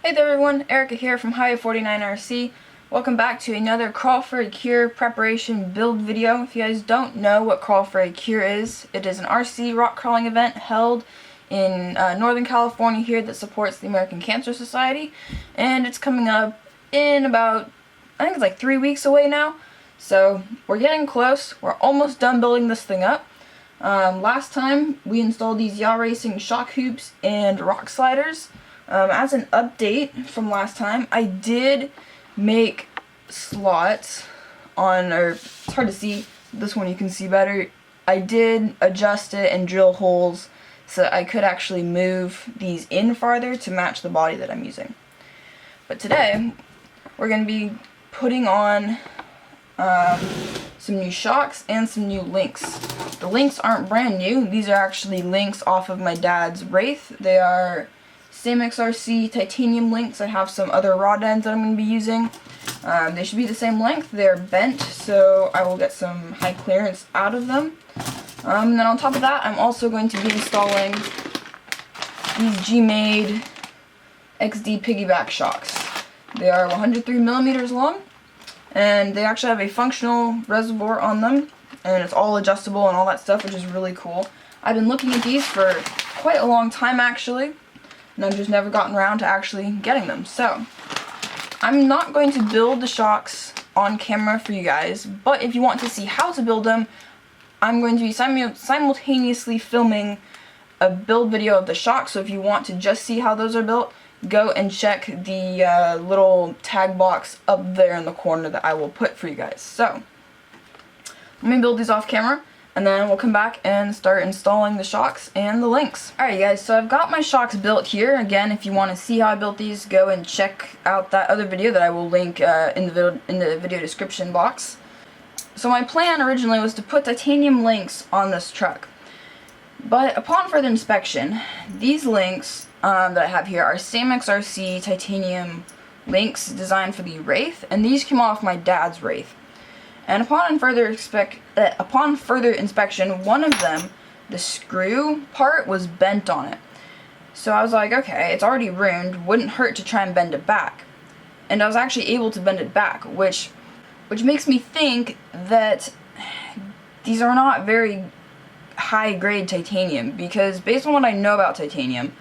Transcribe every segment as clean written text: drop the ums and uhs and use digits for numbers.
Hey there everyone, Erica here from Highway 49RC. Welcome back to another Crawl for a Cure preparation build video. If you guys don't know what Crawl for a Cure is, it is an RC rock crawling event held in Northern California here that supports the American Cancer Society. And it's coming up in about, I think it's like 3 weeks away now. So we're getting close. We're almost done building this thing up. Last time we installed these yaw racing shock hoops and rock sliders. As an update from last time, I did make slots on, or it's hard to see, this one you can see better. I did adjust it and drill holes so that I could actually move these in farther to match the body that I'm using. But today, we're going to be putting on some new shocks and some new links. The links aren't brand new. These are actually links off of my dad's Wraith. They are same XRC titanium links. I have some other rod ends that I'm going to be using. They should be the same length. They're bent, so I will get some high clearance out of them. And then on top of that, I'm also going to be installing these G-Made XD Piggy Back shocks. They are 103 millimeters long, and they actually have a functional reservoir on them, and it's all adjustable and all that stuff, which is really cool. I've been looking at these for quite a long time actually, and I've just never gotten around to actually getting them. So I'm not going to build the shocks on camera for you guys, but if you want to see how to build them, I'm going to be simultaneously filming a build video of the shocks. So if you want to just see how those are built, go and check the little tag box up there in the corner that I will put for you guys. So let me build these off camera, and then we'll come back and start installing the shocks and the links. Alright guys, so I've got my shocks built here. Again, if you want to see how I built these, go and check out that other video that I will link in the video description box. So my plan originally was to put titanium links on this truck. But upon further inspection, these links that I have here are same XRC titanium links designed for the Wraith, and these came off my dad's Wraith. And upon further inspection, one of them, the screw part, was bent on it. So I was like, okay, it's already ruined, wouldn't hurt to try and bend it back. And I was actually able to bend it back, which makes me think that these are not very high grade titanium, because based on what I know about titanium,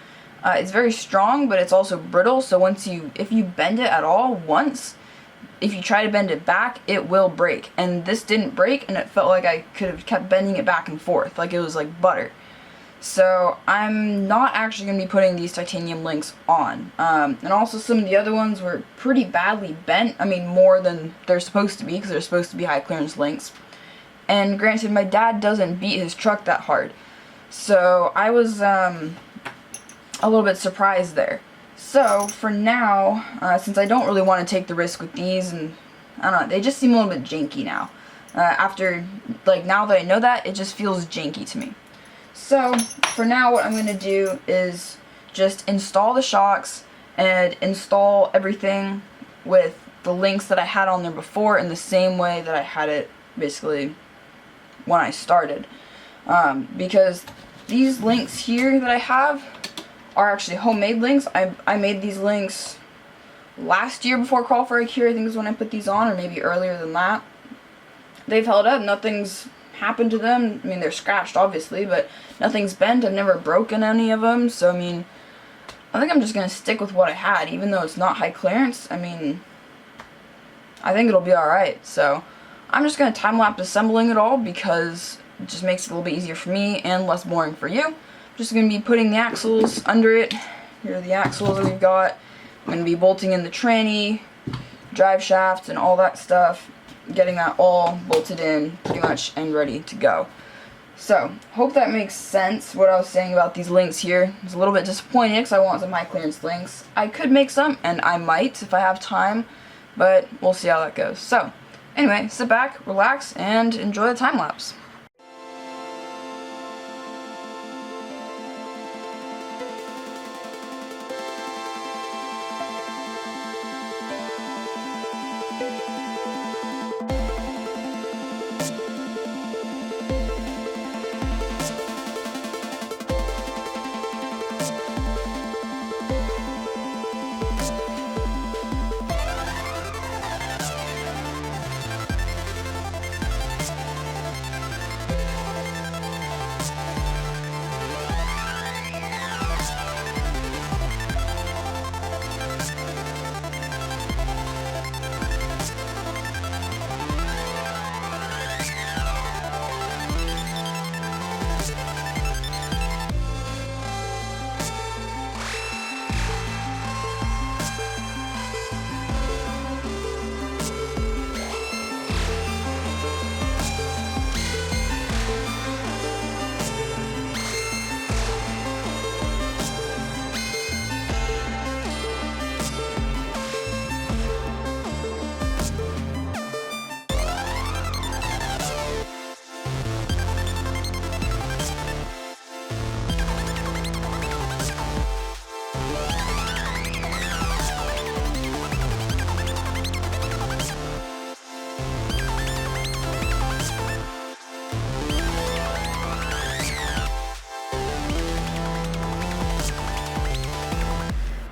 it's very strong, but it's also brittle, so if you bend it at all once, if you try to bend it back, it will break. And this didn't break, and it felt like I could have kept bending it back and forth, like it was like butter. So I'm not actually going to be putting these titanium links on. And also some of the other ones were pretty badly bent. I mean, more than they're supposed to be, because they're supposed to be high clearance links. And granted, my dad doesn't beat his truck that hard. So I was a little bit surprised there. So, for now, since I don't really want to take the risk with these, and I don't know, they just seem a little bit janky now. Now that I know that, it just feels janky to me. So, for now, what I'm going to do is just install the shocks and install everything with the links that I had on there before in the same way that I had it, basically, when I started. Because these links here that I have are actually homemade links. I made these links last year before Crawl for a Cure, I think is when I put these on, or maybe earlier than that. They've held up, nothing's happened to them. I mean, they're scratched obviously, but nothing's bent. I've never broken any of them, so I mean, I think I'm just going to stick with what I had, even though it's not high clearance. I mean, I think it'll be alright, so I'm just going to time-lapse assembling it all, because it just makes it a little bit easier for me and less boring for you. Just going to be putting the axles under it. Here are the axles that we've got. I'm going to be bolting in the tranny, drive shafts, and all that stuff. Getting that all bolted in pretty much and ready to go. So, hope that makes sense what I was saying about these links here. I was a little bit disappointed because I want some high clearance links. I could make some, and I might if I have time, but we'll see how that goes. So, anyway, sit back, relax, and enjoy the time lapse.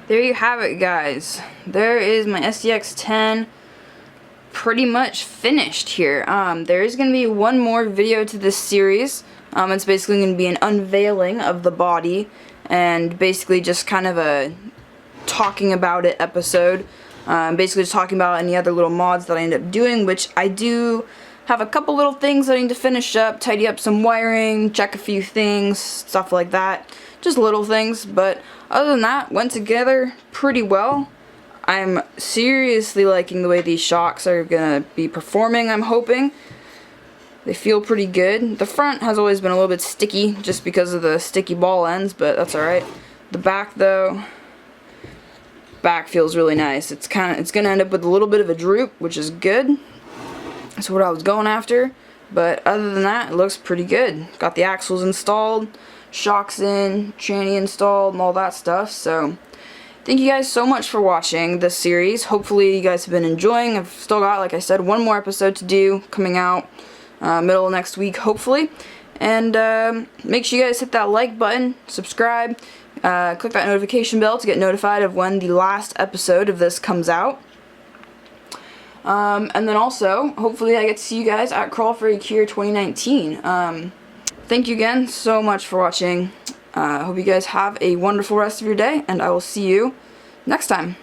there you have it, guys. There is my SDX10 pretty much finished here. There is going to be one more video to this series. It's basically going to be an unveiling of the body and basically just kind of a talking about it episode. Basically just talking about any other little mods that I end up doing, which I do have a couple little things that I need to finish up, tidy up some wiring, check a few things, stuff like that. Just little things, but other than that, went together pretty well. I'm seriously liking the way these shocks are gonna be performing, I'm hoping. They feel pretty good. The front has always been a little bit sticky just because of the sticky ball ends, but that's alright. The back though, back feels really nice. It's gonna end up with a little bit of a droop, which is good. That's what I was going after. But other than that, it looks pretty good. Got the axles installed, shocks in, tranny installed, and all that stuff. So thank you guys so much for watching this series. Hopefully you guys have been enjoying. I've still got, like I said, one more episode to do, coming out middle of next week, hopefully. And make sure you guys hit that like button, subscribe, click that notification bell to get notified of when the last episode of this comes out. And then also, hopefully I get to see you guys at Crawl for a Cure 2019. Thank you again so much for watching. Hope you guys have a wonderful rest of your day, and I will see you next time.